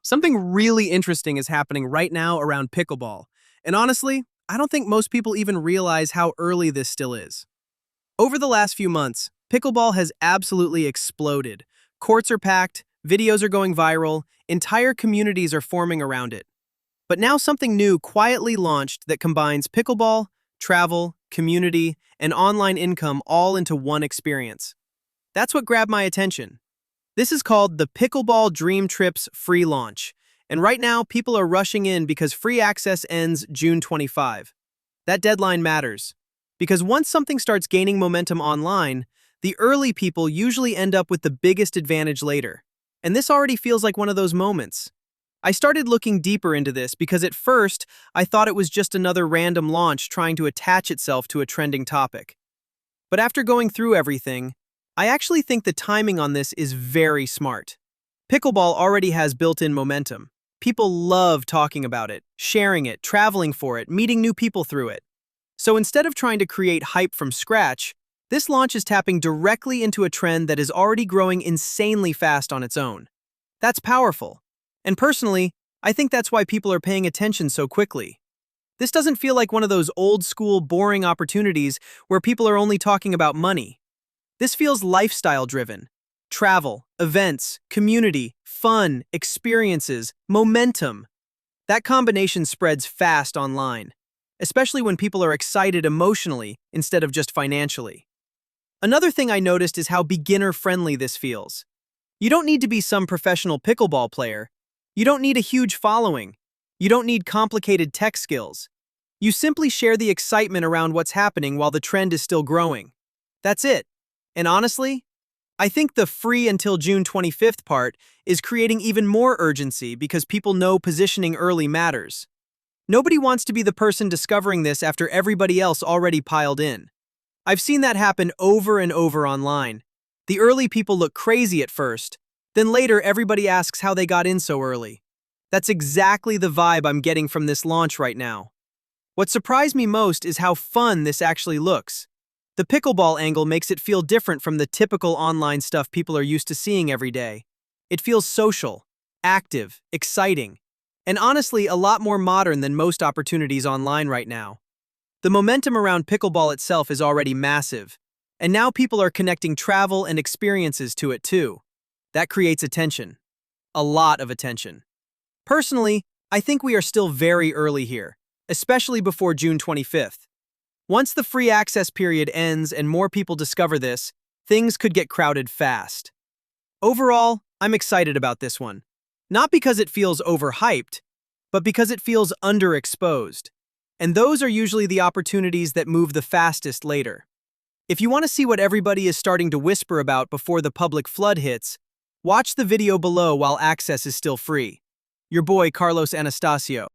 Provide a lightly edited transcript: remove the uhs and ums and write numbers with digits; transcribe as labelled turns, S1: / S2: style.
S1: Something really interesting is happening right now around pickleball. And honestly, I don't think most people even realize how early this still is. Over the last few months, pickleball has absolutely exploded. Courts are packed, videos are going viral, entire communities are forming around it. But now something new quietly launched that combines pickleball, travel, community, and online income all into one experience. That's what grabbed my attention. This is called the Pickleball Dream Trips free launch, and right now people are rushing in because free access ends June 25. That deadline matters, because once something starts gaining momentum online, the early people usually end up with the biggest advantage later. And this already feels like one of those moments. I started looking deeper into this because at first, I thought it was just another random launch trying to attach itself to a trending topic. But after going through everything, I actually think the timing on this is very smart. Pickleball already has built-in momentum. People love talking about it, sharing it, traveling for it, meeting new people through it. So instead of trying to create hype from scratch, this launch is tapping directly into a trend that is already growing insanely fast on its own. That's powerful. And personally, I think that's why people are paying attention so quickly. This doesn't feel like one of those old-school, boring opportunities where people are only talking about money. This feels lifestyle-driven. Travel, events, community, fun, experiences, momentum. That combination spreads fast online, especially when people are excited emotionally instead of just financially. Another thing I noticed is how beginner-friendly this feels. You don't need to be some professional pickleball player. You don't need a huge following. You don't need complicated tech skills. You simply share the excitement around what's happening while the trend is still growing. That's it. And honestly, I think the free until June 25th part is creating even more urgency because people know positioning early matters. Nobody wants to be the person discovering this after everybody else already piled in. I've seen that happen over and over online. The early people look crazy at first, then later everybody asks how they got in so early. That's exactly the vibe I'm getting from this launch right now. What surprised me most is how fun this actually looks. The pickleball angle makes it feel different from the typical online stuff people are used to seeing every day. It feels social, active, exciting, and honestly a lot more modern than most opportunities online right now. The momentum around pickleball itself is already massive, and now people are connecting travel and experiences to it too. That creates attention. A lot of attention. Personally, I think we are still very early here, especially before June 25th. Once the free access period ends and more people discover this, things could get crowded fast. Overall, I'm excited about this one. Not because it feels overhyped, but because it feels underexposed. And those are usually the opportunities that move the fastest later. If you want to see what everybody is starting to whisper about before the public flood hits, watch the video below while access is still free. Your boy, Carlos Anastasio.